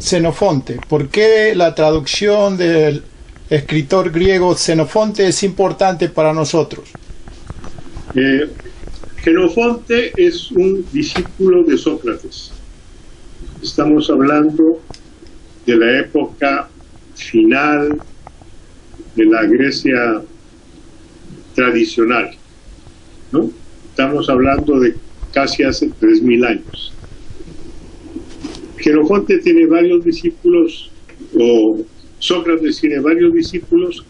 Xenofonte. ¿Por qué la traducción del escritor griego Xenofonte es importante para nosotros? Xenofonte es un discípulo de Sócrates. Estamos hablando de la época final de la Grecia tradicional, ¿no? Estamos hablando de casi hace 3000 años. Xenofonte tiene varios discípulos, o Sócrates tiene varios discípulos.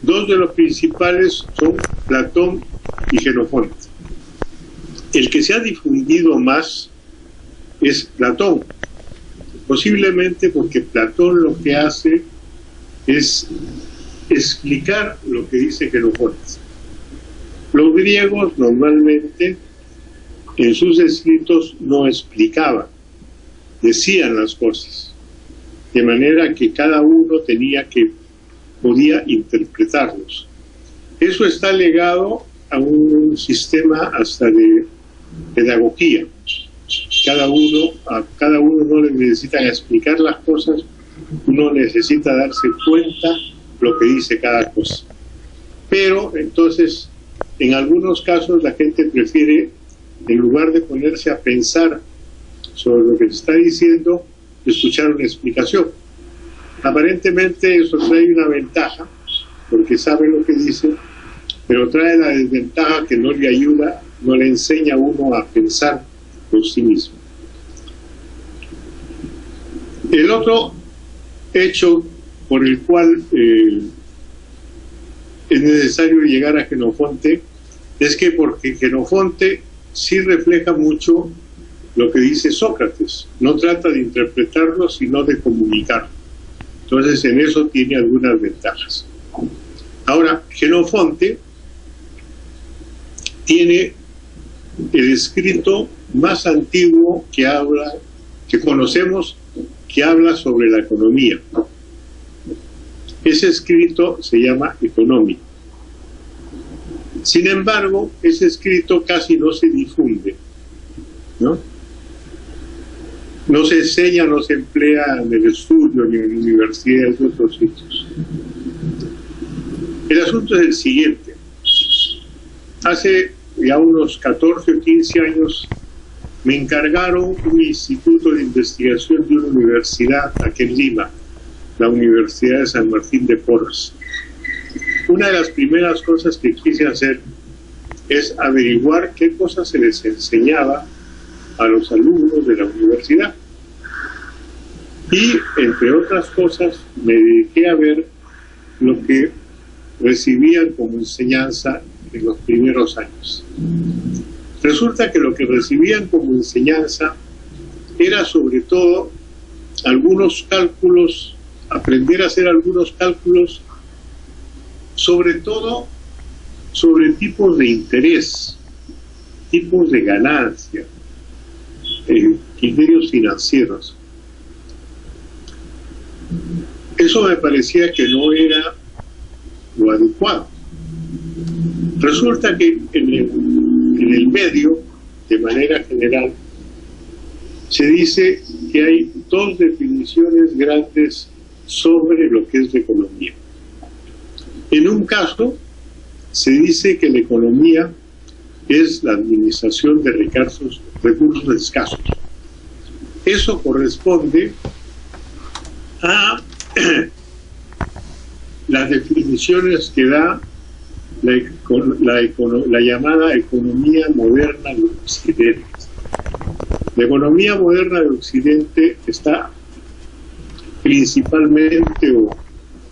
Dos de los principales son Platón y Xenofonte. El que se ha difundido más es Platón, posiblemente porque Platón lo que hace es explicar lo que dice Xenofonte. Los griegos normalmente en sus escritos no explicaban, decían las cosas, de manera que cada uno podía interpretarlos. Eso está legado a un sistema hasta de pedagogía. A cada uno no le necesitan explicar las cosas, uno necesita darse cuenta lo que dice cada cosa. Pero entonces, en algunos casos la gente prefiere, en lugar de ponerse a pensar sobre lo que se está diciendo, escuchar una explicación. Aparentemente eso trae una ventaja, porque sabe lo que dice, pero trae la desventaja que no le ayuda, no le enseña a uno a pensar por sí mismo. El otro hecho por el cual es necesario llegar a Xenofonte es que porque Xenofonte sí refleja mucho lo que dice Sócrates, no trata de interpretarlo sino de comunicarlo. Entonces en eso tiene algunas ventajas. Ahora, Xenofonte tiene el escrito más antiguo que conocemos, que habla sobre la economía. Ese escrito se llama Economía. Sin embargo, ese escrito casi no se difunde, ¿no? No se enseña, no se emplea en el estudio, ni en universidades, en otros sitios. El asunto es el siguiente. Hace ya unos 14 o 15 años me encargaron un instituto de investigación de una universidad aquí en Lima, la Universidad de San Martín de Porres. Una de las primeras cosas que quise hacer es averiguar qué cosas se les enseñaba a los alumnos de la universidad. Y, entre otras cosas, me dediqué a ver lo que recibían como enseñanza en los primeros años. Resulta que lo que recibían como enseñanza era sobre todo algunos cálculos, aprender a hacer algunos cálculos, sobre todo sobre tipos de interés, tipos de ganancia, criterios financieros. Eso me parecía que no era lo adecuado. Resulta que en el medio, de manera general, se dice que hay dos definiciones grandes sobre lo que es la economía. En un caso, se dice que la economía es la administración de recursos escasos. Eso corresponde a las definiciones que da la llamada economía moderna de Occidente. La economía moderna de Occidente está principalmente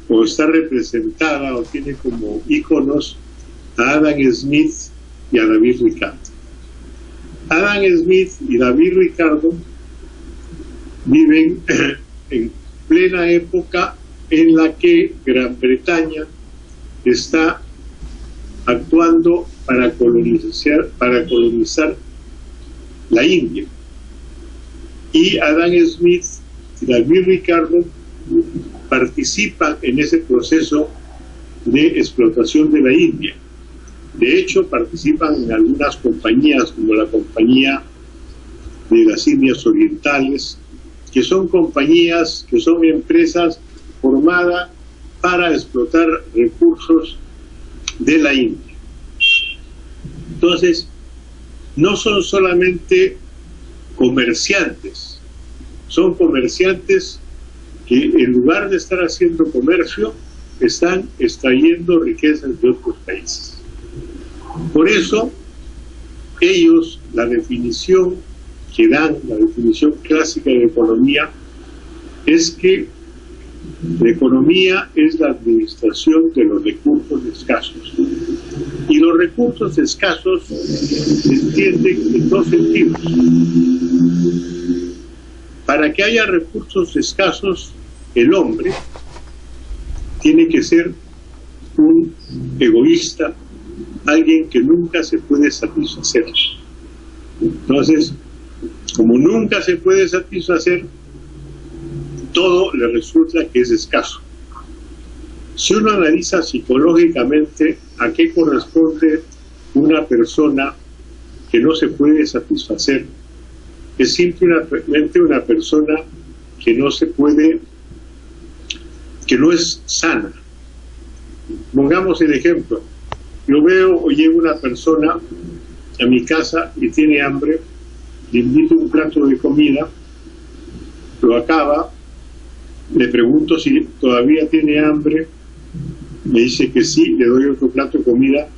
o está representada o tiene como íconos a Adam Smith y a David Ricardo. Adam Smith y David Ricardo viven en plena época en la que Gran Bretaña está actuando para colonizar la India. Y Adam Smith y David Ricardo participan en ese proceso de explotación de la India. De hecho, participan en algunas compañías, como la Compañía de las Indias Orientales, que son compañías, que son empresas formadas para explotar recursos de la India. Entonces, no son solamente comerciantes, son comerciantes que en lugar de estar haciendo comercio, están extrayendo riquezas de otros países. Por eso, ellos, la definición que dan, la definición clásica de economía, es que la economía es la administración de los recursos escasos. Y los recursos escasos se entienden en dos sentidos. Para que haya recursos escasos, el hombre tiene que ser un egoísta, alguien que nunca se puede satisfacer. Entonces, como nunca se puede satisfacer, todo le resulta que es escaso. Si uno analiza psicológicamente a qué corresponde una persona que no se puede satisfacer, es simplemente una persona que no se puede, que no es sana. Pongamos el ejemplo. Yo veo o llego una persona a mi casa y tiene hambre, le invito un plato de comida, lo acaba, le pregunto si todavía tiene hambre, me dice que sí, le doy otro plato de comida,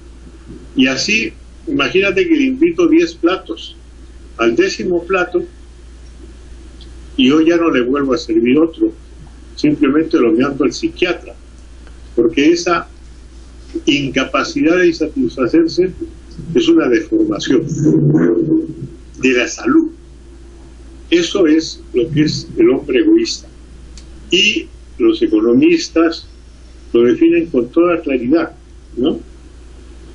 y así, imagínate que le invito 10 platos, al 10º plato, y yo ya no le vuelvo a servir otro, simplemente lo mando al psiquiatra, porque esa incapacidad de satisfacerse es una deformación de la salud. Eso es lo que es el hombre egoísta. Y los economistas lo definen con toda claridad, ¿no?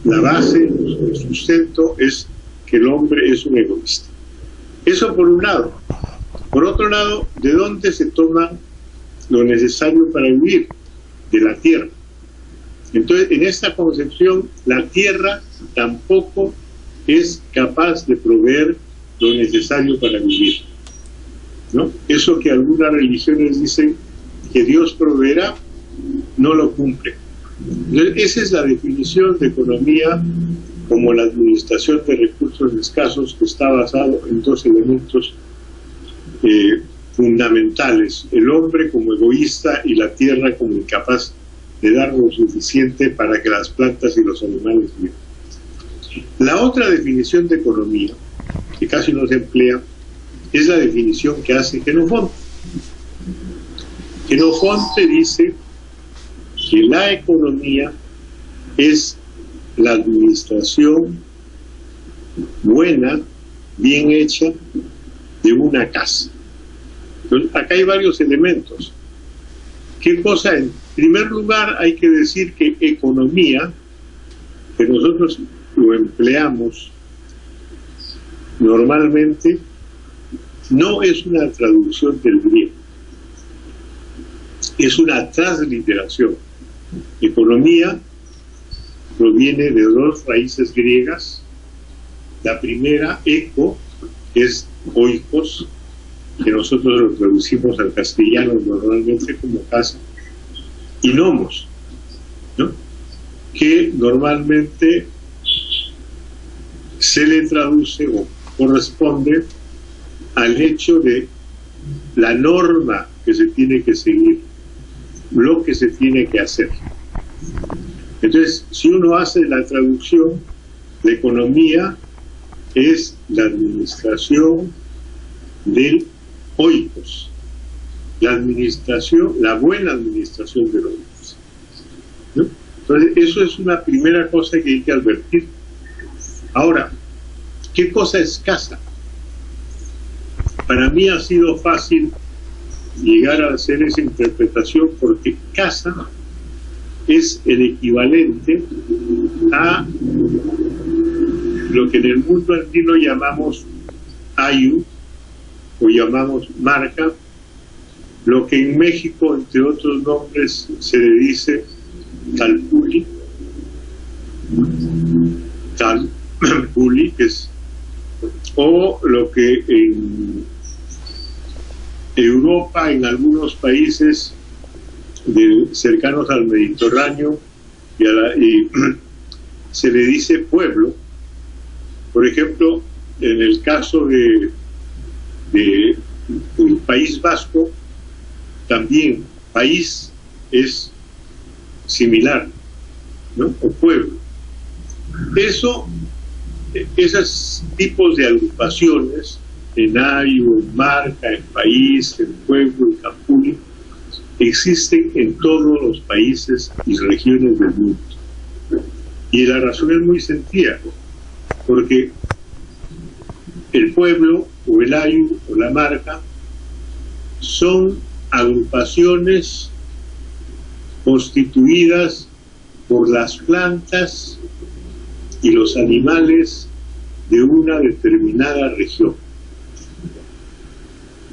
La base, el sustento es que el hombre es un egoísta. Eso por un lado. Por otro lado, ¿de dónde se toma lo necesario para vivir? De la tierra. Entonces, en esta concepción, la tierra tampoco es capaz de proveer lo necesario para vivir, ¿no? Eso que algunas religiones dicen que Dios proveerá, no lo cumple. Entonces, esa es la definición de economía como la administración de recursos escasos, que está basado en dos elementos fundamentales: el hombre como egoísta y la tierra como incapaz de dar lo suficiente para que las plantas y los animales vivan. La otra definición de economía, que casi no se emplea, es la definición que hace Xenofonte. Xenofonte dice que la economía es la administración buena, bien hecha, de una casa. Entonces, acá hay varios elementos. ¿Qué cosa? En primer lugar, hay que decir que economía, que nosotros lo empleamos normalmente, no es una traducción del griego, es una transliteración. Economía proviene de dos raíces griegas. La primera, eco, que es oikos, que nosotros lo traducimos al castellano normalmente como casa, y nomos, ¿no?, que normalmente se le traduce o corresponde al hecho de la norma que se tiene que seguir, lo que se tiene que hacer. Entonces, si uno hace la traducción, la economía es la administración del oikos, la administración, la buena administración del oikos, ¿no? Entonces, eso es una primera cosa que hay que advertir. Ahora, ¿qué cosa es casa? Para mí ha sido fácil llegar a hacer esa interpretación, porque casa es el equivalente a lo que en el mundo andino llamamos ayu, o llamamos marca, lo que en México, entre otros nombres, se le dice calpuli, que es, o lo que Europa, en algunos países cercanos al Mediterráneo, y se le dice pueblo. Por ejemplo, en el caso del País Vasco, también país es similar, ¿no? O pueblo. Esos tipos de agrupaciones, en Ayu, en Marca, en país, en pueblo, en Capuli, existen en todos los países y regiones del mundo. Y la razón es muy sencilla, porque el pueblo, o el Ayu, o la Marca, son agrupaciones constituidas por las plantas y los animales de una determinada región,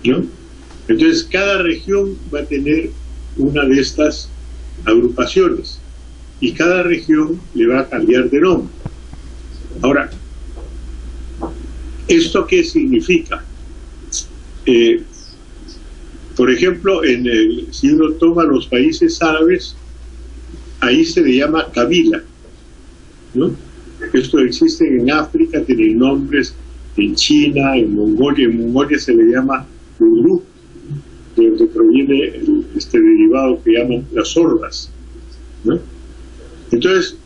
¿no? Entonces cada región va a tener una de estas agrupaciones y cada región le va a cambiar de nombre. Ahora, ¿esto qué significa? Por ejemplo, si uno toma los países árabes, ahí se le llama kabila, ¿no? Esto existe en África, tiene nombres en China, en Mongolia se le llama Uruk, de donde proviene este derivado que llaman las hordas, ¿no? Entonces,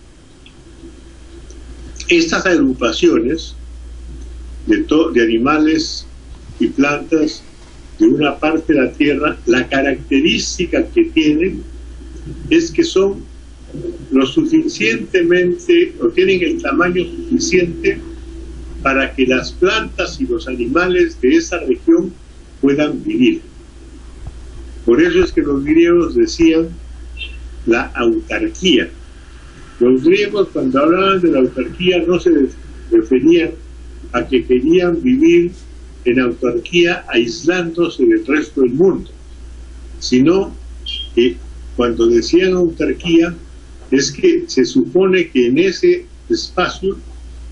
estas agrupaciones de animales y plantas de una parte de la tierra, la característica que tienen es que son lo suficientemente, o tienen el tamaño suficiente para que las plantas y los animales de esa región puedan vivir. Por eso es que los griegos decían la autarquía. Los griegos, cuando hablaban de la autarquía, no se referían a que querían vivir en autarquía aislándose del resto del mundo, sino que cuando decían autarquía es que se supone que en ese espacio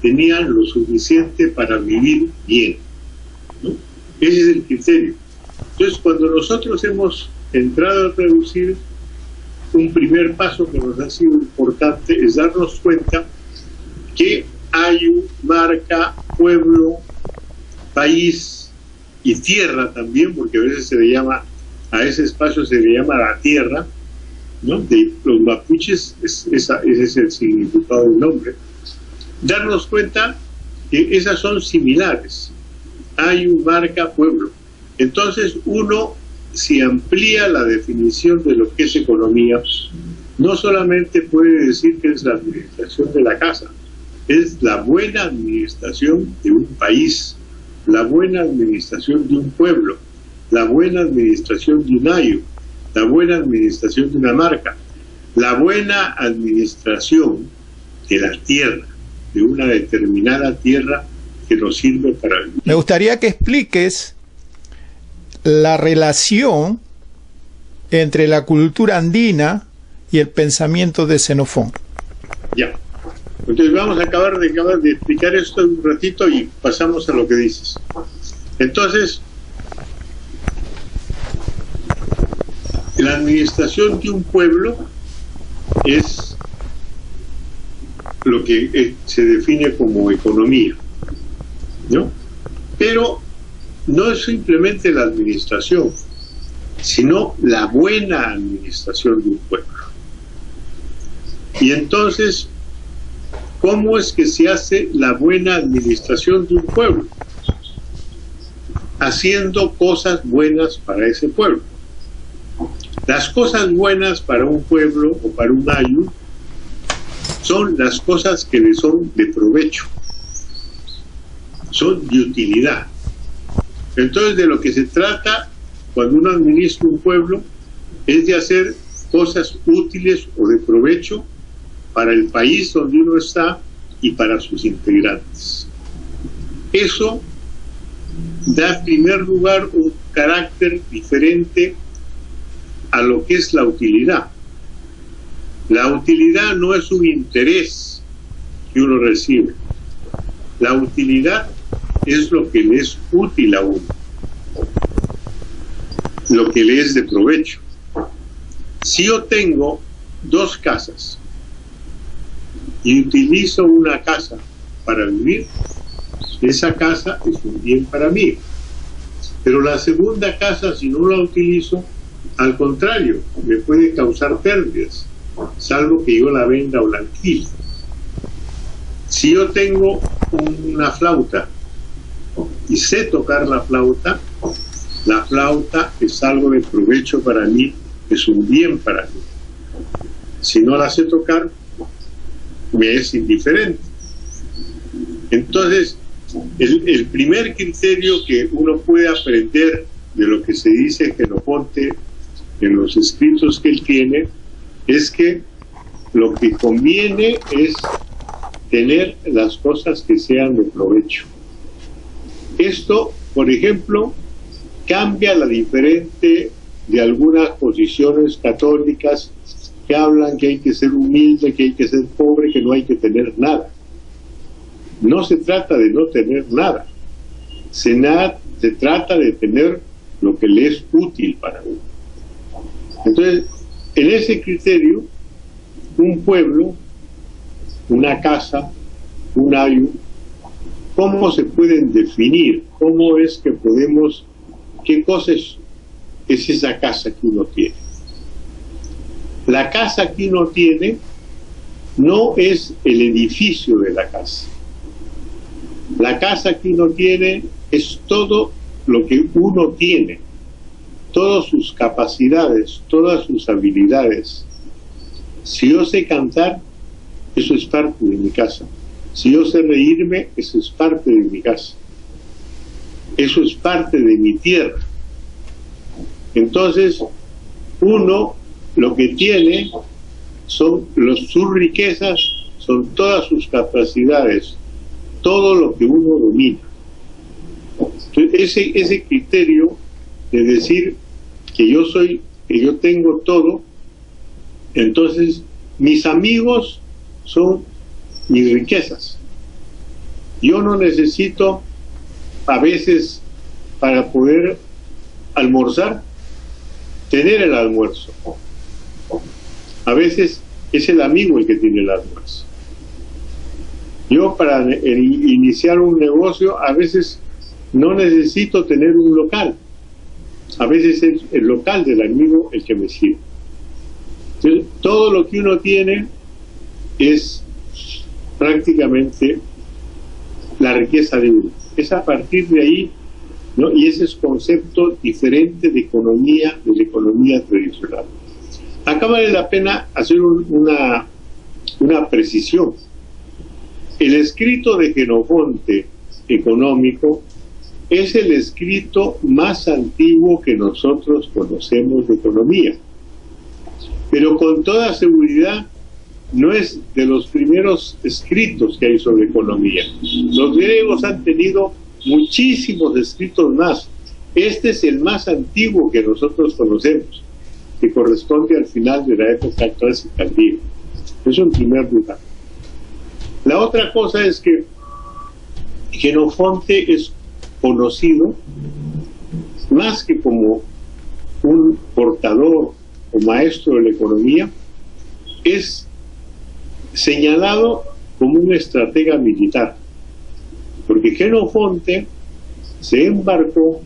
tenían lo suficiente para vivir bien, ¿no? Ese es el criterio. Entonces, cuando nosotros hemos entrado a traducir, un primer paso que nos ha sido importante es darnos cuenta que Ayu, Marca, pueblo, país y tierra también, porque a veces se le llama, a ese espacio se le llama la tierra, ¿no? De los mapuches, ese es el significado del nombre. Darnos cuenta que esas son similares, Ayu, Marca, pueblo. Entonces uno, si amplía la definición de lo que es economía, no solamente puede decir que es la administración de la casa, es la buena administración de un país, la buena administración de un pueblo, la buena administración de un ayu, la buena administración de una marca, la buena administración de la tierra, de una determinada tierra que nos sirve para vivir. Me gustaría que expliques la relación entre la cultura andina y el pensamiento de Xenofón. Ya. Entonces vamos a acabar de explicar esto un ratito y pasamos a lo que dices. Entonces, la administración de un pueblo es lo que se define como economía, ¿no? Pero no es simplemente la administración, sino la buena administración de un pueblo. Y entonces, ¿cómo es que se hace la buena administración de un pueblo? Haciendo cosas buenas para ese pueblo. Las cosas buenas para un pueblo o para un ayu son las cosas que le son de provecho, son de utilidad. Entonces, de lo que se trata cuando uno administra un pueblo es de hacer cosas útiles o de provecho para el país donde uno está y para sus integrantes. Eso da en primer lugar un carácter diferente a lo que es la utilidad. La utilidad no es un interés que uno recibe. La utilidad es lo que le es útil a uno. lo que le es de provecho. Si yo tengo 2 casas y utilizo una casa para vivir, esa casa es un bien para mí. Pero la segunda casa, si no la utilizo, al contrario, me puede causar pérdidas, salvo que yo la venda o la alquile. Si yo tengo una flauta y sé tocar la flauta es algo de provecho para mí, es un bien para mí. Si no la sé tocar, me es indiferente. Entonces, el primer criterio que uno puede aprender de lo que se dice Jenofonte en los escritos que él tiene es que lo que conviene es tener las cosas que sean de provecho. Esto, por ejemplo, cambia la diferente de algunas posiciones católicas que hablan que hay que ser humilde, que hay que ser pobre, que no hay que tener nada. No se trata de no tener nada, se trata de tener lo que le es útil para uno. Entonces, en ese criterio, un pueblo, una casa, un ayo, ¿cómo se pueden definir? ¿Cómo es que podemos, qué cosa es esa casa que uno tiene? La casa que uno tiene no es el edificio de la casa. La casa que uno tiene es todo lo que uno tiene, todas sus capacidades, todas sus habilidades. Si yo sé cantar, eso es parte de mi casa. Si yo sé reírme, eso es parte de mi casa. Eso es parte de mi tierra. Entonces, uno lo que tiene son sus riquezas, son todas sus capacidades, todo lo que uno domina. Entonces, ese criterio de decir que yo tengo todo, entonces mis amigos son mis riquezas. Yo no necesito a veces para poder almorzar tener el almuerzo. A veces es el amigo el que tiene el almuerzo. Yo para iniciar un negocio a veces no necesito tener un local. A veces es el local del amigo el que me sirve. Entonces, todo lo que uno tiene es prácticamente la riqueza de uno. Es a partir de ahí, ¿no? Y ese es concepto diferente de la economía tradicional. Acá vale la pena hacer una precisión. El escrito de Jenofonte económico es el escrito más antiguo que nosotros conocemos de economía, pero con toda seguridad no es de los primeros escritos que hay sobre economía. Los griegos han tenido muchísimos escritos más. Este es el más antiguo que nosotros conocemos, que corresponde al final de la época clásica griega. Eso en primer lugar. La otra cosa es que Jenofonte es conocido más que como un portador o maestro de la economía, es señalado como un estratega militar, porque Jenofonte se embarcó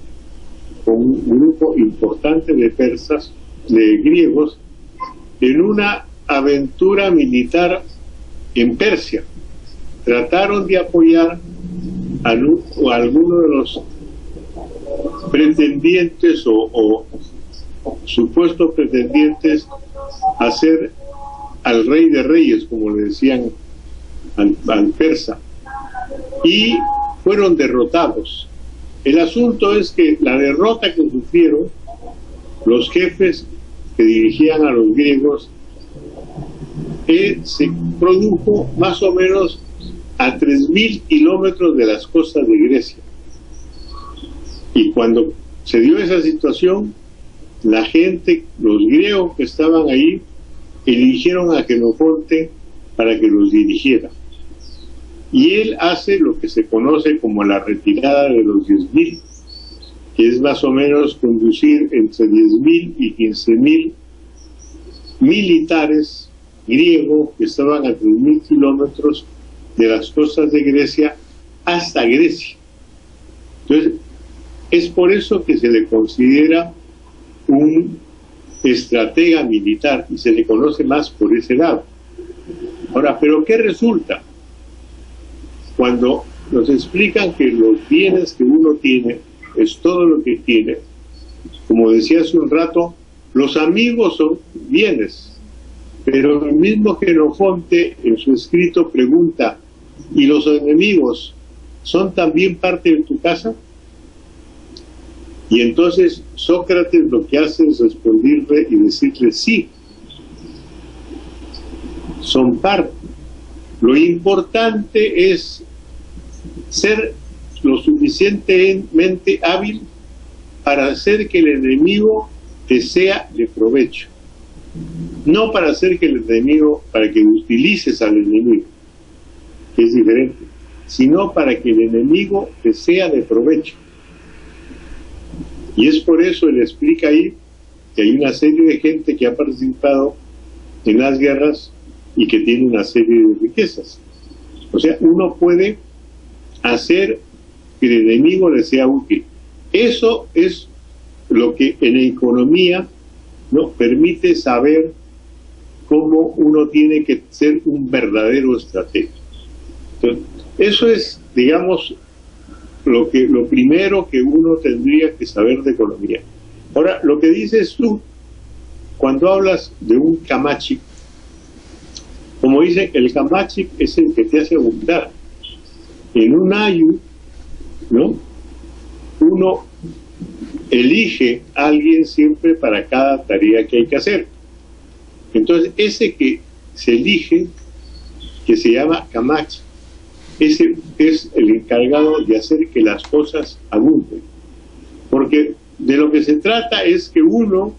con un grupo importante de persas, de griegos, en una aventura militar en Persia. Trataron de apoyar a alguno de los pretendientes o supuestos pretendientes a ser al rey de reyes, como le decían al persa, y fueron derrotados. El asunto es que la derrota que sufrieron los jefes que dirigían a los griegos se produjo más o menos a 3.000 kilómetros de las costas de Grecia. Y cuando se dio esa situación, la gente, los griegos que estaban ahí, eligieron a Jenofonte para que los dirigiera. Y él hace lo que se conoce como la retirada de los 10.000. que es más o menos conducir entre 10.000 y 15.000 militares griegos que estaban a 3.000 kilómetros de las costas de Grecia hasta Grecia. Entonces, es por eso que se le considera un estratega militar y se le conoce más por ese lado. Ahora, ¿pero qué resulta? Cuando nos explican que los bienes que uno tiene es todo lo que tiene, como decía hace un rato, los amigos son bienes, pero el mismo Jenofonte en su escrito pregunta, ¿y los enemigos son también parte de tu casa? Y entonces Sócrates lo que hace es responderle y decirle sí, son parte. Lo importante es ser lo suficientemente hábil para hacer que el enemigo te sea de provecho, no para hacer que el enemigo, para que utilices al enemigo, que es diferente, sino para que el enemigo te sea de provecho. Y es por eso él explica ahí que hay una serie de gente que ha participado en las guerras y que tiene una serie de riquezas. O sea, uno puede hacer que el enemigo le sea útil. Eso es lo que en economía nos permite saber cómo uno tiene que ser un verdadero estratega. Entonces, eso es, digamos, lo primero que uno tendría que saber de economía. Ahora, lo que dices tú, cuando hablas de un Kamachik, como dice, el Kamachik es el que te hace abundar. En un ayu, ¿no?, uno elige a alguien siempre para cada tarea que hay que hacer. Entonces, ese que se elige, que se llama Kamachik, ese es el encargado de hacer que las cosas abunden. Porque de lo que se trata es que uno,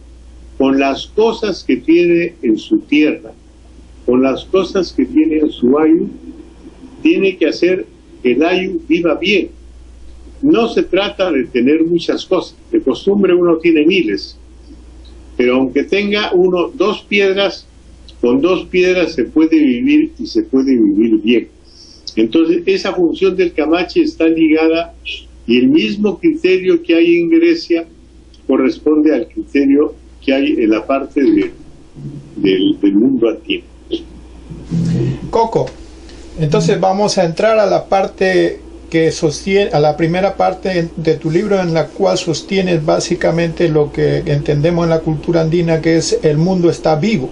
con las cosas que tiene en su tierra, con las cosas que tiene en su ayu, tiene que hacer que el ayu viva bien. No se trata de tener muchas cosas. De costumbre uno tiene miles, pero aunque tenga uno 2 piedras, con 2 piedras se puede vivir y se puede vivir bien. Entonces, esa función del Kamachi está ligada, y el mismo criterio que hay en Grecia corresponde al criterio que hay en la parte del mundo antiguo. Coco, entonces vamos a entrar a la parte que sostiene, a la primera parte de tu libro, en la cual sostienes básicamente lo que entendemos en la cultura andina, que es el mundo está vivo.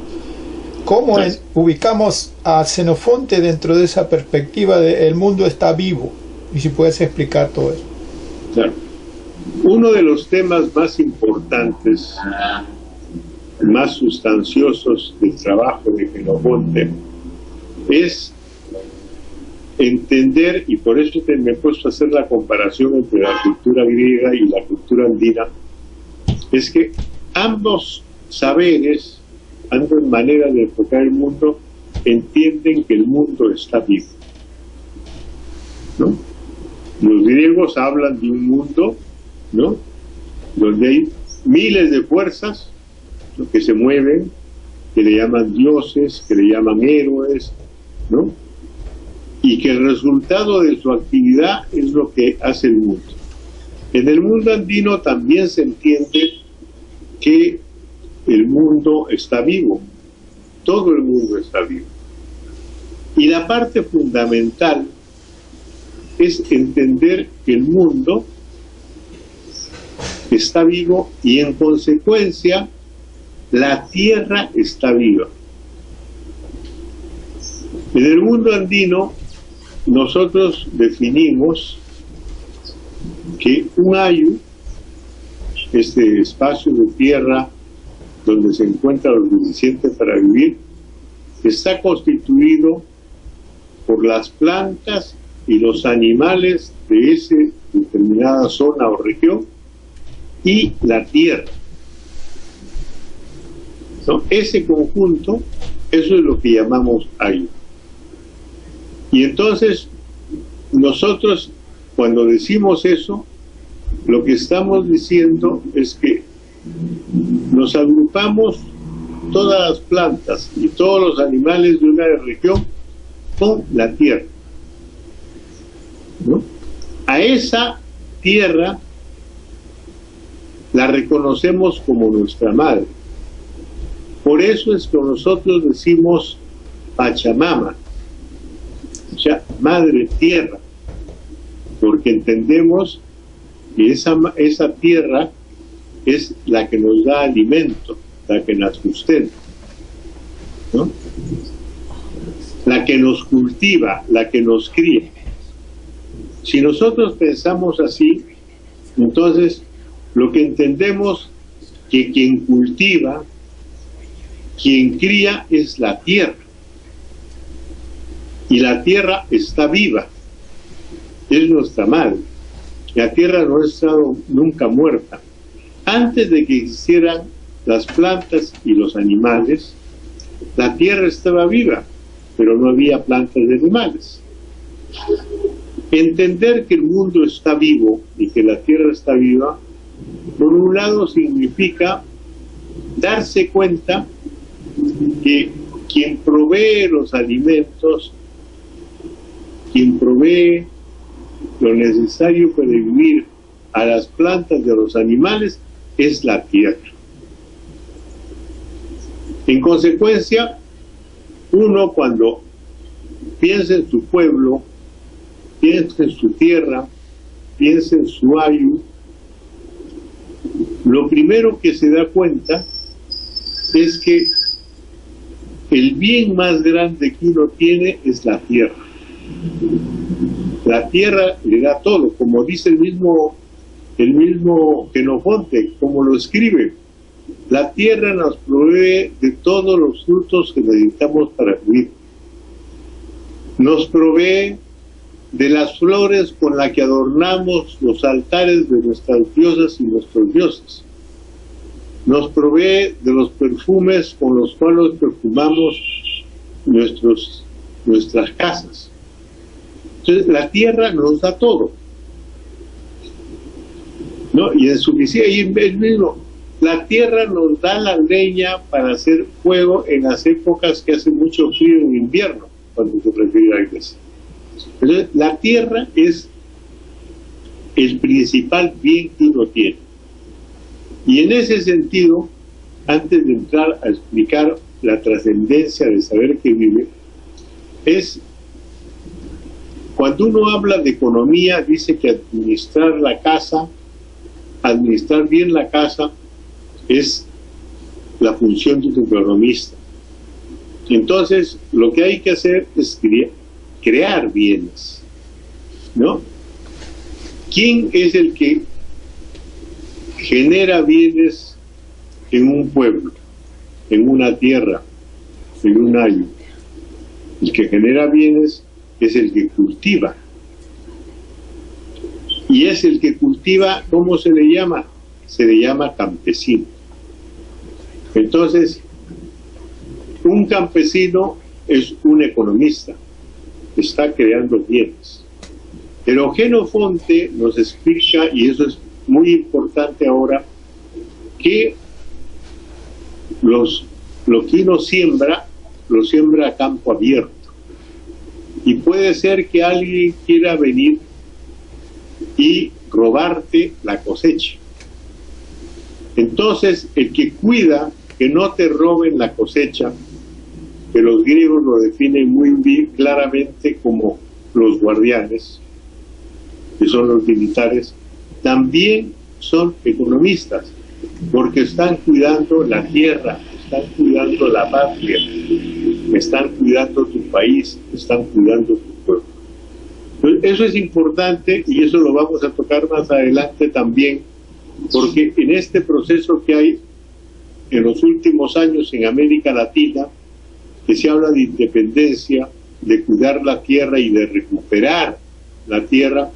¿Cómo ubicamos a Xenofonte dentro de esa perspectiva de el mundo está vivo? Y si puedes explicar todo eso. Claro. Uno de los temas más importantes, más sustanciosos del trabajo de Xenofonte es entender, y por eso me he puesto a hacer la comparación entre la cultura griega y la cultura andina, es que ambos saberes, ambas maneras de enfocar el mundo, entienden que el mundo está vivo, ¿no? Los griegos hablan de un mundo, ¿no?, donde hay miles de fuerzas, ¿no?, que se mueven, que le llaman dioses, que le llaman héroes, ¿no?, y que el resultado de su actividad es lo que hace el mundo. En el mundo andino también se entiende que el mundo está vivo, todo el mundo está vivo. Y la parte fundamental es entender que el mundo está vivo y en consecuencia la tierra está viva. En el mundo andino nosotros definimos que un ayu, este espacio de tierra donde se encuentra lo suficiente para vivir, está constituido por las plantas y los animales de esa determinada zona o región y la tierra, ¿no? Ese conjunto, eso es lo que llamamos ayu. Y entonces nosotros, cuando decimos eso, lo que estamos diciendo es que nos agrupamos todas las plantas y todos los animales de una región con la tierra, ¿no? A esa tierra la reconocemos como nuestra madre. Por eso es que nosotros decimos Pachamama, o sea, madre tierra, porque entendemos que esa tierra es la que nos da alimento, la que nos sustenta, ¿no? La que nos cultiva, la que nos cría. Si nosotros pensamos así, entonces lo que entendemos que quien cultiva, quien cría es la tierra. Y la tierra está viva, es nuestra madre. La tierra no ha estado nunca muerta. Antes de que existieran las plantas y los animales, la tierra estaba viva, pero no había plantas y animales. Entender que el mundo está vivo y que la tierra está viva, por un lado significa darse cuenta que quien provee los alimentos, quien provee lo necesario para vivir a las plantas y a los animales, es la tierra. En consecuencia, uno cuando piensa en su pueblo, piensa en su tierra, piensa en su ayu, lo primero que se da cuenta es que el bien más grande que uno tiene es la tierra. La tierra le da todo, como dice el mismo Jenofonte, como lo escribe. La tierra nos provee de todos los frutos que necesitamos para vivir. Nos provee de las flores con las que adornamos los altares de nuestras diosas y nuestros dioses. Nos provee de los perfumes con los cuales perfumamos nuestras casas. Entonces, la tierra nos da todo, ¿no? Y en el mismo, la tierra nos da la leña para hacer fuego en las épocas que hace mucho frío en invierno, cuando se refiere a la iglesia. Entonces, la tierra es el principal bien que uno tiene. Y en ese sentido, antes de entrar a explicar la trascendencia de saber que vive, es cuando uno habla de economía, dice que administrar bien la casa es la función de un economista. Entonces, lo que hay que hacer es crear bienes, ¿no? ¿Quién es el que genera bienes en un pueblo, en una tierra, en un año? El que genera bienes es el que cultiva. Y es el que cultiva, ¿cómo se le llama? Se le llama campesino. Entonces, un campesino es un economista, está creando bienes. Pero Jenofonte nos explica, y eso es muy importante ahora, que lo que uno siembra, lo siembra a campo abierto. Y puede ser que alguien quiera venir y robarte la cosecha. Entonces, el que cuida que no te roben la cosecha, que los griegos lo definen muy bien, claramente como los guardianes, que son los militares, también son economistas, porque están cuidando la tierra, están cuidando la patria, están cuidando tu país, están cuidando tu pueblo. Entonces, eso es importante y eso lo vamos a tocar más adelante también, porque en este proceso que hay en los últimos años en América Latina, que se habla de independencia, de cuidar la tierra y de recuperar la tierra,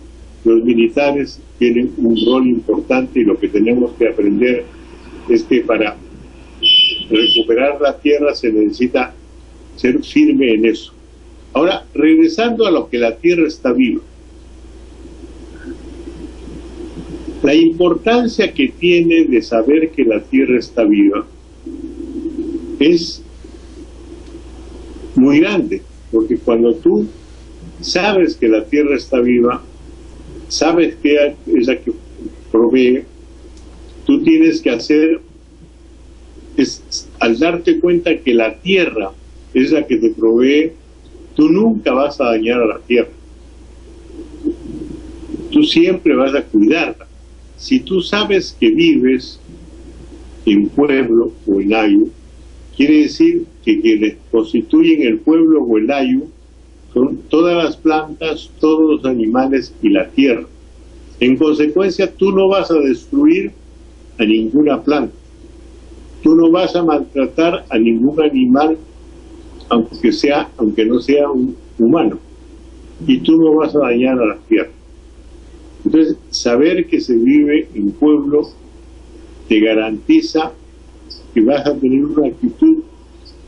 los militares tienen un rol importante y lo que tenemos que aprender es que para recuperar la tierra se necesita ser firme en eso. Ahora, regresando a lo que la tierra está viva. La importancia que tiene de saber que la Tierra está viva es muy grande, porque cuando tú sabes que la Tierra está viva, sabes que es la que provee, tú tienes que hacer, al darte cuenta que la Tierra es la que te provee, tú nunca vas a dañar a la Tierra. Tú siempre vas a cuidarla. Si tú sabes que vives en pueblo o en ayu, quiere decir que quienes constituyen el pueblo o el ayu son todas las plantas, todos los animales y la tierra. En consecuencia, tú no vas a destruir a ninguna planta. Tú no vas a maltratar a ningún animal, aunque no sea un humano. Y tú no vas a dañar a la tierra. Entonces, saber que se vive en pueblo te garantiza que vas a tener una actitud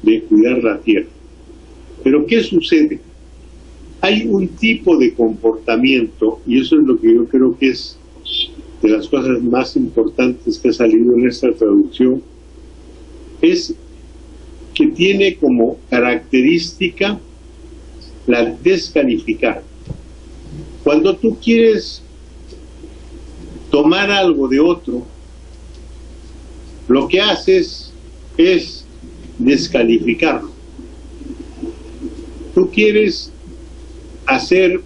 de cuidar la tierra. Pero ¿qué sucede? Hay un tipo de comportamiento, y eso es lo que yo creo que es de las cosas más importantes que ha salido en esta traducción, es que tiene como característica la descalificar. Cuando tú quieres tomar algo de otro, lo que haces es descalificarlo. Tú quieres hacer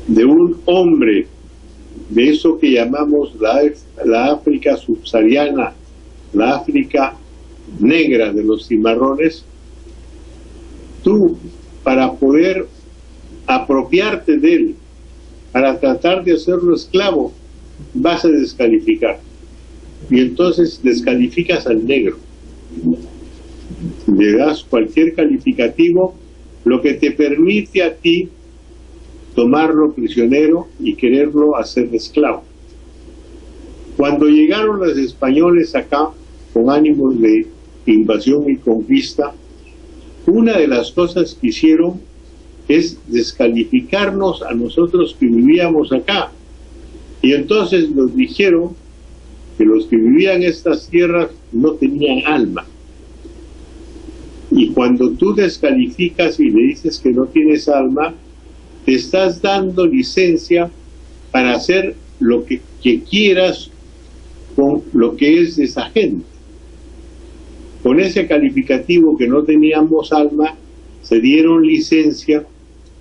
de un hombre, de eso que llamamos la África subsahariana, la África negra de los cimarrones, tú, para poder apropiarte de él, para tratar de hacerlo esclavo, vas a descalificar. Y entonces descalificas al negro. Le das cualquier calificativo, lo que te permite a ti tomarlo prisionero y quererlo hacer esclavo. Cuando llegaron los españoles acá con ánimos de invasión y conquista, una de las cosas que hicieron es descalificarnos a nosotros que vivíamos acá. Y entonces nos dijeron que los que vivían en estas tierras no tenían alma. Y cuando tú descalificas y le dices que no tienes alma, te estás dando licencia para hacer lo que quieras con lo que es de esa gente. Con ese calificativo que no teníamos alma, se dieron licencia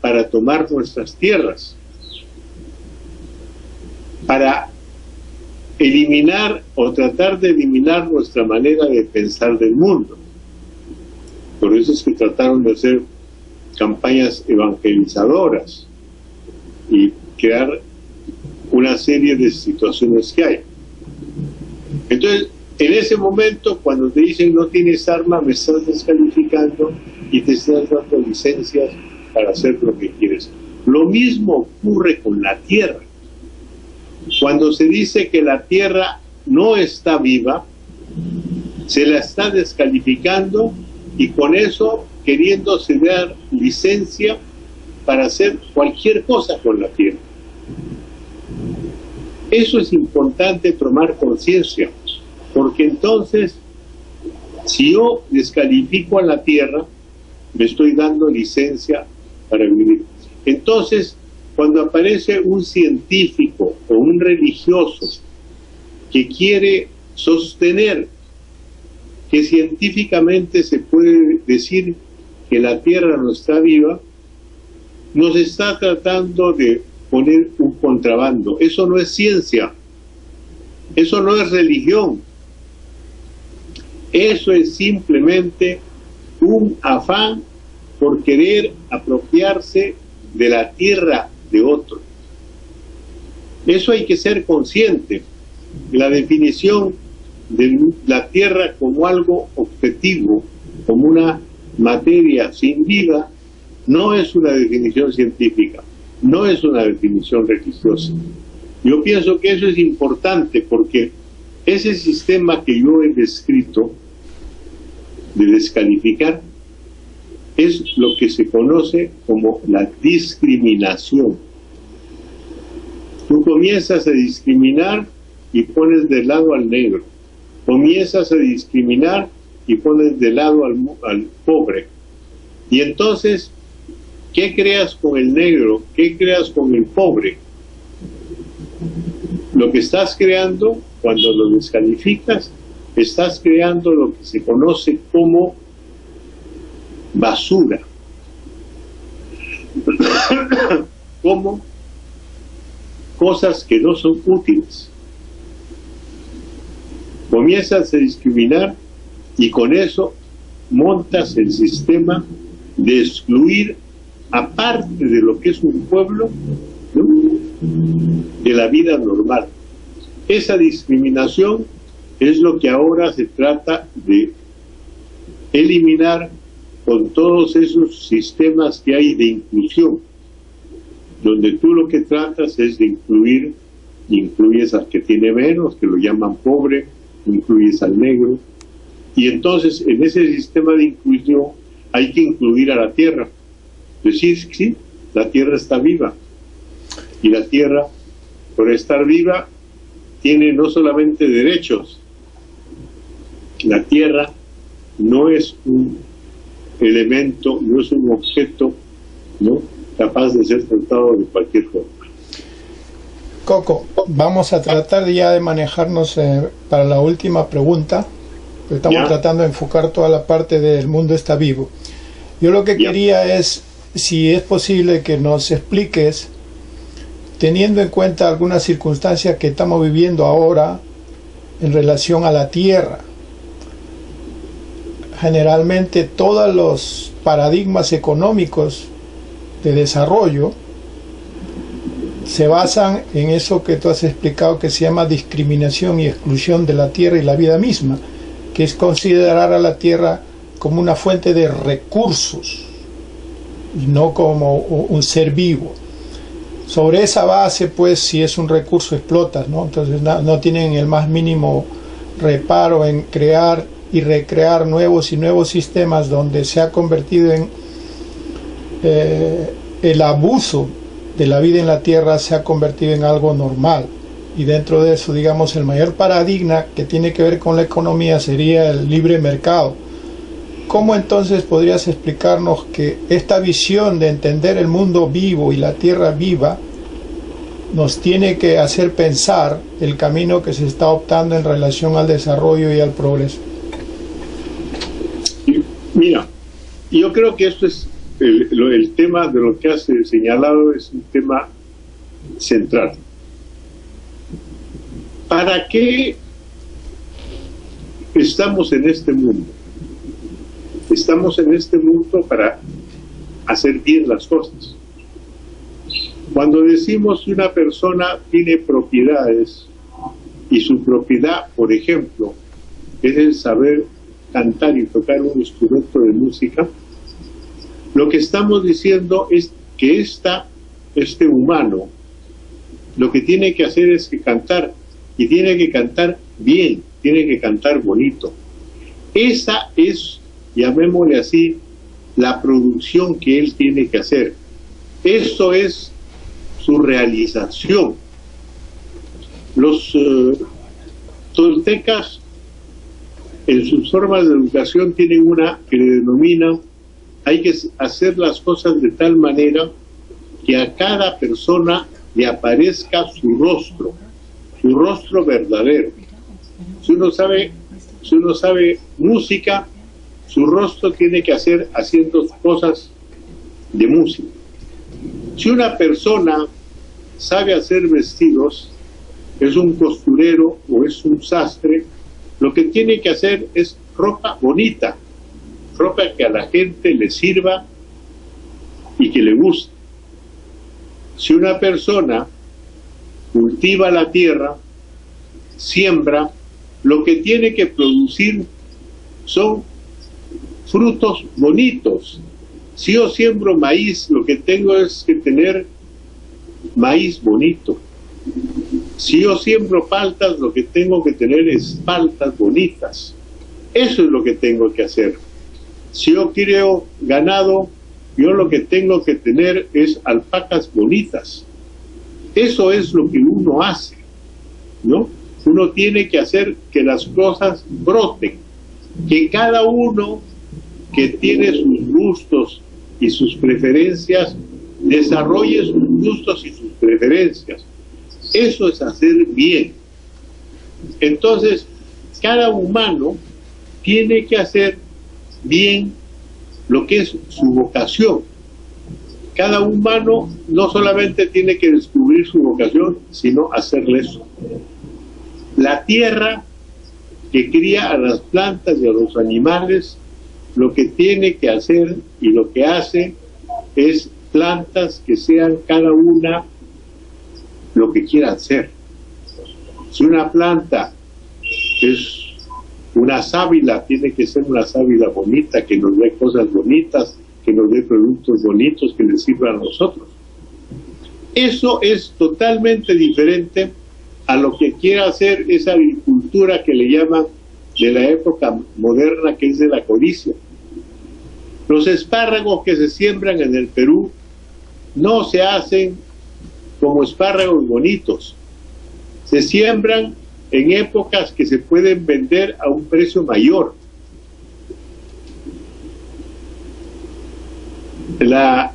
para tomar nuestras tierras, para eliminar o tratar de eliminar nuestra manera de pensar del mundo. Por eso es que trataron de hacer campañas evangelizadoras y crear una serie de situaciones que hay. Entonces, en ese momento, cuando te dicen no tienes arma, me estás descalificando y te estás dando licencias para hacer lo que quieres. Lo mismo ocurre con la tierra. Cuando se dice que la tierra no está viva, se la está descalificando y con eso queriéndose dar licencia para hacer cualquier cosa con la tierra. Eso es importante tomar conciencia, porque entonces, si yo descalifico a la tierra, me estoy dando licencia para vivir. Entonces, cuando aparece un científico o un religioso que quiere sostener que científicamente se puede decir que la Tierra no está viva, nos está tratando de poner un contrabando. Eso no es ciencia, eso no es religión, eso es simplemente un afán por querer apropiarse de la tierra de otro. Eso hay que ser consciente. La definición de la tierra como algo objetivo, como una materia sin vida, no es una definición científica, no es una definición religiosa. Yo pienso que eso es importante porque ese sistema que yo he descrito de descalificar es lo que se conoce como la discriminación. Tú comienzas a discriminar y pones de lado al negro. Comienzas a discriminar y pones de lado al pobre. Y entonces, ¿qué creas con el negro? ¿Qué creas con el pobre? Lo que estás creando, cuando lo descalificas, estás creando lo que se conoce como basura. Como cosas que no son útiles. Comienzas a discriminar y con eso montas el sistema de excluir, aparte de lo que es un pueblo, ¿no?, de la vida normal. Esa discriminación es lo que ahora se trata de eliminar con todos esos sistemas que hay de inclusión, donde tú lo que tratas es de incluir, incluyes al que tiene menos, que lo llaman pobre, incluyes al negro, y entonces en ese sistema de inclusión hay que incluir a la tierra, decir, sí, la tierra está viva, y la tierra, por estar viva, tiene no solamente derechos, la tierra no es un elemento, no es un objeto, ¿no?, capaz de ser tratado de cualquier forma. Coco, vamos a tratar ya de manejarnos para la última pregunta. Estamos tratando de enfocar toda la parte del mundo está vivo. Yo lo que quería es, si es posible, que nos expliques, teniendo en cuenta algunas circunstancias que estamos viviendo ahora en relación a la tierra. Generalmente todos los paradigmas económicos de desarrollo se basan en eso que tú has explicado, que se llama discriminación y exclusión de la tierra y la vida misma, que es considerar a la tierra como una fuente de recursos y no como un ser vivo. Sobre esa base, pues, si es un recurso, explotas, ¿no? Entonces no tienen el más mínimo reparo en crear y recrear nuevos y nuevos sistemas donde se ha convertido en el abuso de la vida en la tierra, se ha convertido en algo normal. Y dentro de eso, digamos, el mayor paradigma que tiene que ver con la economía sería el libre mercado. ¿Cómo entonces podrías explicarnos que esta visión de entender el mundo vivo y la tierra viva nos tiene que hacer pensar el camino que se está optando en relación al desarrollo y al progreso? Mira, yo creo que esto es el tema de lo que has señalado, es un tema central. ¿Para qué estamos en este mundo? Estamos en este mundo para hacer bien las cosas. Cuando decimos que una persona tiene propiedades y su propiedad, por ejemplo, es el saber cantar y tocar un instrumento de música, lo que estamos diciendo es que este humano lo que tiene que hacer es que cantar, y tiene que cantar bien, tiene que cantar bonito. Esa es, llamémosle así, la producción que él tiene que hacer. Eso es su realización. Los toltecas, en sus formas de educación, tienen una que le denominan: hay que hacer las cosas de tal manera que a cada persona le aparezca su rostro verdadero. Si uno sabe música, su rostro tiene que hacer haciendo cosas de música. Si una persona sabe hacer vestidos, es un costurero o es un sastre, lo que tiene que hacer es ropa bonita, ropa que a la gente le sirva y que le guste. Si una persona cultiva la tierra, siembra, lo que tiene que producir son frutos bonitos. Si yo siembro maíz, lo que tengo es que tener maíz bonito. Si yo siembro paltas, lo que tengo que tener es paltas bonitas. Eso es lo que tengo que hacer. Si yo quiero ganado, yo lo que tengo que tener es alpacas bonitas. Eso es lo que uno hace, ¿no? Uno tiene que hacer que las cosas broten, que cada uno que tiene sus gustos y sus preferencias desarrolle sus gustos y sus preferencias. Eso es hacer bien. Entonces, cada humano tiene que hacer bien lo que es su vocación. Cada humano no solamente tiene que descubrir su vocación, sino hacerle eso. La tierra que cría a las plantas y a los animales, lo que tiene que hacer y lo que hace es plantas que sean cada una lo que quiera hacer. Si una planta es una sábila, tiene que ser una sábila bonita, que nos dé cosas bonitas, que nos dé productos bonitos que les sirvan a nosotros. Eso es totalmente diferente a lo que quiere hacer esa agricultura que le llaman de la época moderna, que es de la codicia. Los espárragos que se siembran en el Perú no se hacen como espárragos bonitos, se siembran en épocas que se pueden vender a un precio mayor. La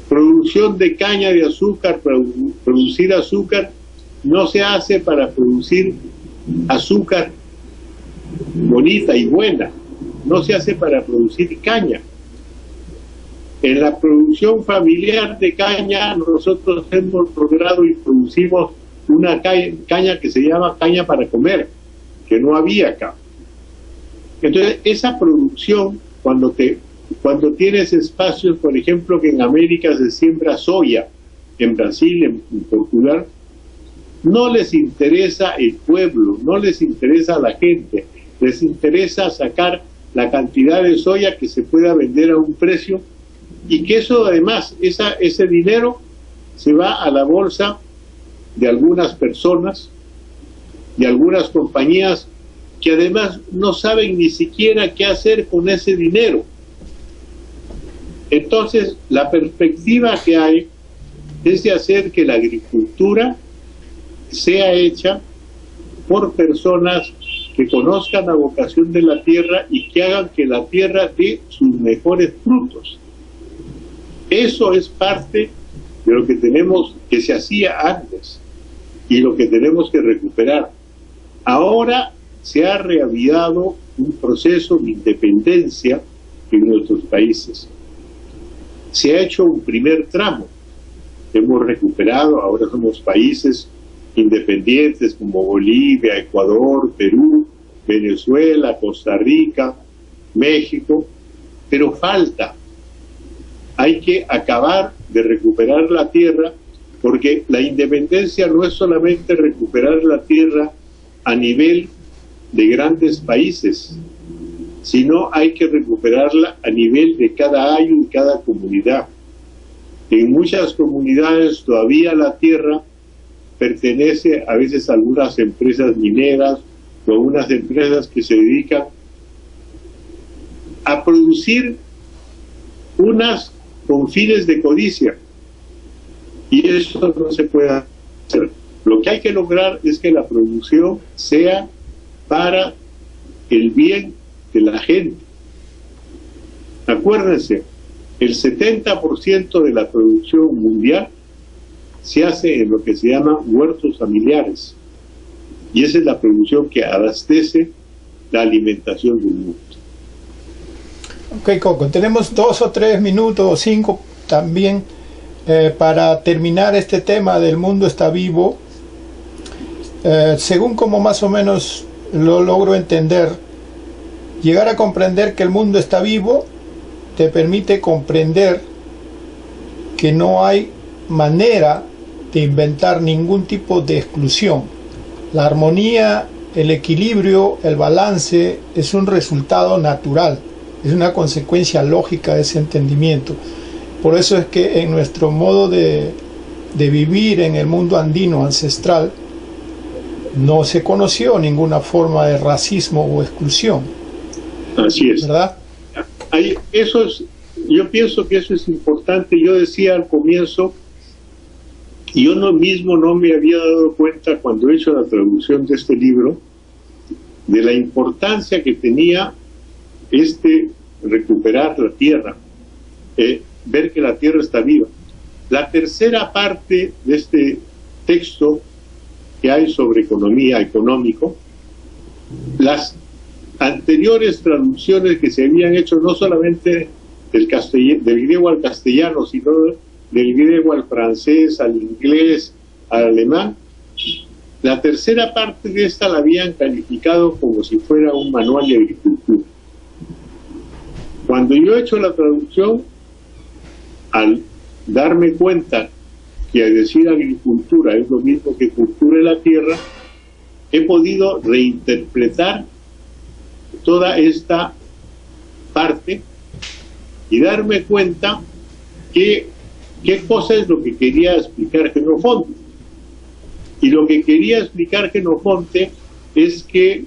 producción de caña de azúcar, para producir azúcar, no se hace para producir azúcar bonita y buena, no se hace para producir caña. En la producción familiar de caña nosotros hemos logrado y producimos una caña que se llama caña para comer, que no había acá. Entonces esa producción, cuando tienes espacios, por ejemplo, que en América se siembra soya, en Brasil, en Portugal, no les interesa el pueblo, no les interesa la gente, les interesa sacar la cantidad de soya que se pueda vender a un precio, y que eso además, ese dinero se va a la bolsa de algunas personas, de algunas compañías, que además no saben ni siquiera qué hacer con ese dinero. Entonces, la perspectiva que hay es de hacer que la agricultura sea hecha por personas que conozcan la vocación de la tierra y que hagan que la tierra dé sus mejores frutos. Eso es parte de lo que tenemos, que se hacía antes, y lo que tenemos que recuperar. Ahora se ha reavivado un proceso de independencia en nuestros países. Se ha hecho un primer tramo. Hemos recuperado, ahora somos países independientes como Bolivia, Ecuador, Perú, Venezuela, Costa Rica, México, pero falta. Hay que acabar de recuperar la tierra, porque la independencia no es solamente recuperar la tierra a nivel de grandes países, sino hay que recuperarla a nivel de cada año y cada comunidad. En muchas comunidades todavía la tierra pertenece a veces a algunas empresas mineras o a unas empresas que se dedican a producir unas con fines de codicia, y eso no se puede hacer. Lo que hay que lograr es que la producción sea para el bien de la gente. Acuérdense, el 70% de la producción mundial se hace en lo que se llama huertos familiares, y esa es la producción que abastece la alimentación del mundo. Ok, Coco, tenemos 2 o 3 minutos o 5 también para terminar este tema del mundo está vivo. Según como más o menos lo logro entender, llegar a comprender que el mundo está vivo te permite comprender que no hay manera de inventar ningún tipo de exclusión. La armonía, el equilibrio, el balance es un resultado natural, es una consecuencia lógica de ese entendimiento. Por eso es que en nuestro modo de vivir en el mundo andino ancestral no se conoció ninguna forma de racismo o exclusión. Así es. ¿Verdad? Yo pienso que eso es importante. Yo decía al comienzo Y yo mismo no me había dado cuenta cuando he hecho la traducción de este libro de la importancia que tenía recuperar la tierra, ver que la tierra está viva. La tercera parte de este texto que hay sobre economía, económico, las anteriores traducciones que se habían hecho no solamente del griego al castellano, sino del griego al francés, al inglés, al alemán, la tercera parte de esta la habían calificado como si fuera un manual de agricultura. Cuando yo he hecho la traducción, al darme cuenta que al decir agricultura es lo mismo que cultura de la tierra, he podido reinterpretar toda esta parte y darme cuenta que qué cosa es lo que quería explicar Jenofonte. Y lo que quería explicar Jenofonte es que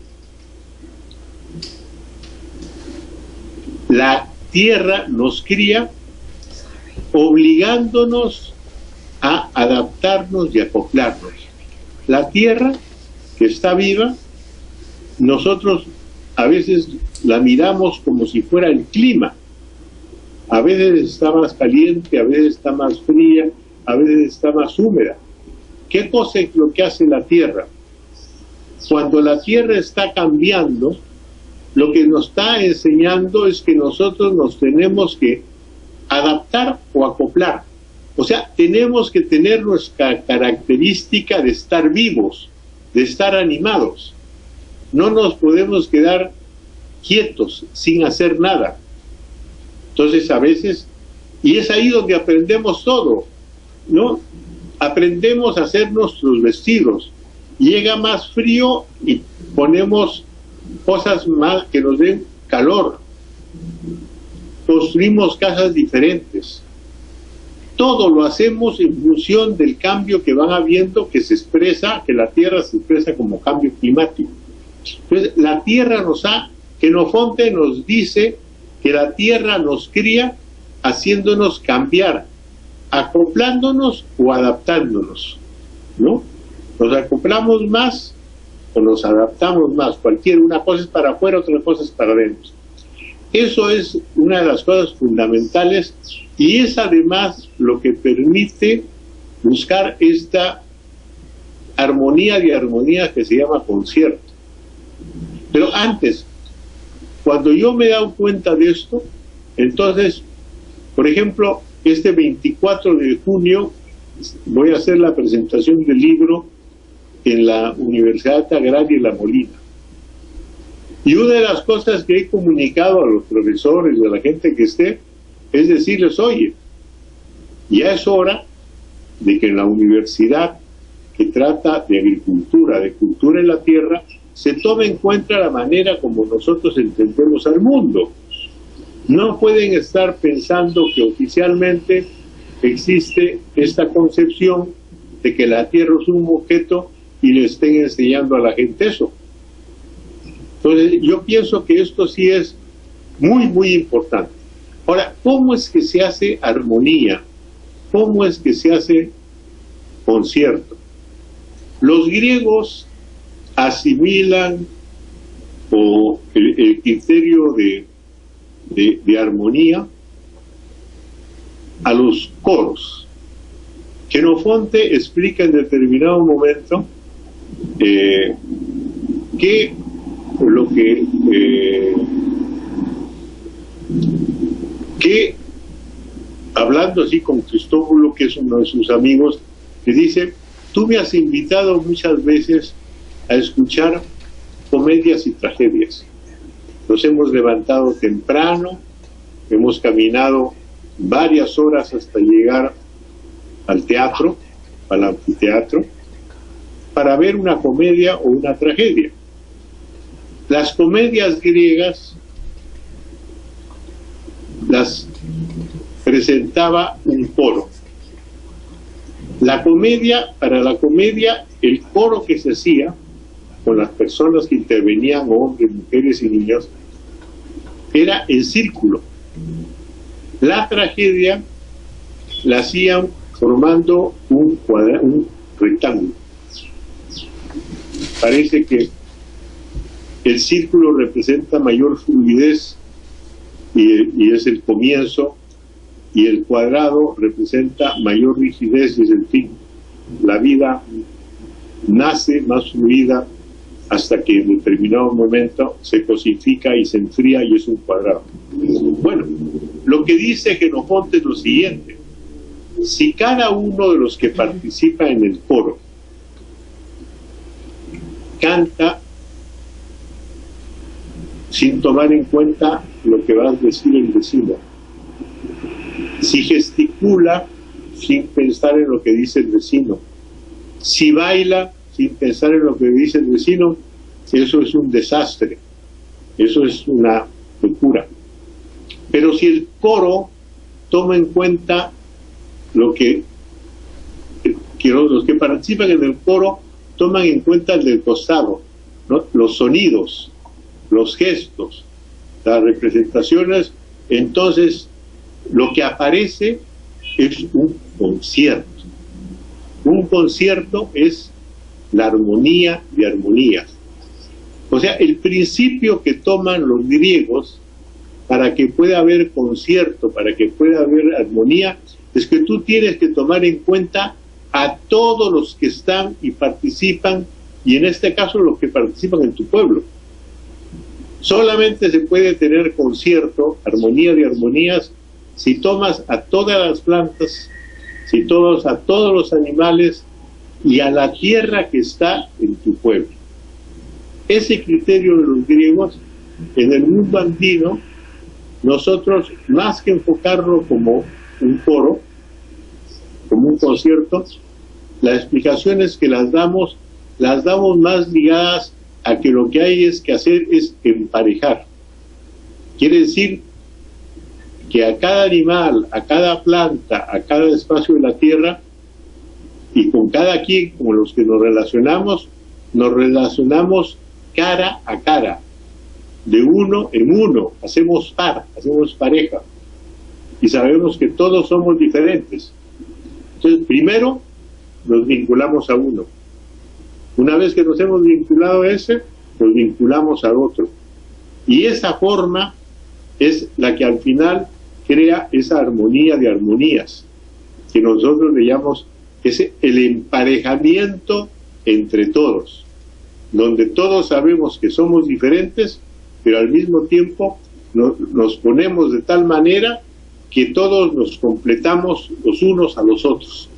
la tierra nos cría obligándonos a adaptarnos y acoplarnos. La tierra que está viva, nosotros a veces la miramos como si fuera el clima. A veces está más caliente, a veces está más fría, a veces está más húmeda. ¿Qué cosa es lo que hace la tierra? Cuando la tierra está cambiando, lo que nos está enseñando es que nosotros nos tenemos que adaptar o acoplar. O sea, tenemos que tener nuestra característica de estar vivos, de estar animados. No nos podemos quedar quietos, sin hacer nada. Entonces a veces, y es ahí donde aprendemos todo, ¿no? Aprendemos a hacer nuestros vestidos. Llega más frío y ponemos cosas más que nos den calor. Construimos casas diferentes. Todo lo hacemos en función del cambio que van habiendo, que se expresa, que la Tierra se expresa como cambio climático. Entonces, la Tierra Jenofonte nos dice que la Tierra nos cría haciéndonos cambiar, acoplándonos o adaptándonos, ¿no? Nos acoplamos más o nos adaptamos más, una cosa es para afuera, otra cosa es para adentro. Eso es una de las cosas fundamentales y es además lo que permite buscar esta armonía de armonía que se llama concierto. Pero antes, cuando yo me he dado cuenta de esto, entonces, por ejemplo, este 24 de junio voy a hacer la presentación del libro en la Universidad Agraria de La Molina. Y una de las cosas que he comunicado a los profesores y a la gente que esté, es decirles, oye, ya es hora de que en la universidad que trata de agricultura, de cultura en la tierra, se tome en cuenta la manera como nosotros entendemos al mundo. No pueden estar pensando que oficialmente existe esta concepción de que la tierra es un objeto y le estén enseñando a la gente eso. Entonces yo pienso que esto sí es muy, muy importante. Ahora, ¿cómo es que se hace armonía? ¿Cómo es que se hace concierto? Los griegos asimilan el criterio de armonía a los coros. Jenofonte explica en determinado momento que hablando así con Cristóbulo, que es uno de sus amigos, que dice: tú me has invitado muchas veces a escuchar comedias y tragedias. Nos hemos levantado temprano, hemos caminado varias horas hasta llegar al teatro, al anfiteatro, para ver una comedia o una tragedia. Las comedias griegas las presentaba un coro. Para la comedia, el coro que se hacía con las personas que intervenían, hombres, mujeres y niños, era en círculo. La tragedia la hacían formando un un rectángulo. Parece que el círculo representa mayor fluidez y es el comienzo, y el cuadrado representa mayor rigidez y es el fin. La vida nace más fluida hasta que en determinado momento se cosifica y se enfría y es un cuadrado. Bueno, lo que dice Jenofonte es lo siguiente: si cada uno de los que participa en el coro canta sin tomar en cuenta lo que va a decir el vecino, si gesticula sin pensar en lo que dice el vecino, si baila sin pensar en lo que dice el vecino, eso es un desastre, eso es una locura. Pero si el coro toma en cuenta lo que los que participan en el coro toman en cuenta el del costado, ¿no? Los sonidos, los gestos, las representaciones, entonces lo que aparece es un concierto. Un concierto es la armonía de armonías. O sea, el principio que toman los griegos para que pueda haber concierto, para que pueda haber armonía, es que tú tienes que tomar en cuenta a todos los que están y participan, y en este caso los que participan en tu pueblo. Solamente se puede tener concierto, armonía de armonías, si tomas a todas las plantas, si tomas a todos los animales y a la tierra que está en tu pueblo. Ese criterio de los griegos, en el mundo andino, nosotros, más que enfocarlo como un coro, como un concierto, las explicaciones que las damos más ligadas a que lo que hay es que hacer es emparejar. Quiere decir que a cada animal, a cada planta, a cada espacio de la tierra, y con cada quien, como los que nos relacionamos cara a cara, de uno en uno, hacemos pareja, y sabemos que todos somos diferentes. Entonces, primero nos vinculamos a uno. Una vez que nos hemos vinculado a ese, nos vinculamos al otro. Y esa forma es la que al final crea esa armonía de armonías, que nosotros le llamamos el emparejamiento entre todos, donde todos sabemos que somos diferentes, pero al mismo tiempo nos ponemos de tal manera que todos nos completamos los unos a los otros.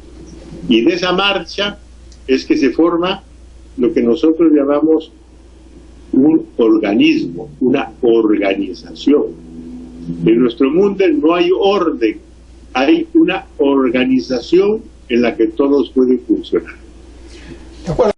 Y de esa marcha es que se forma lo que nosotros llamamos un organismo, una organización. En nuestro mundo no hay orden, hay una organización en la que todos pueden funcionar. De acuerdo.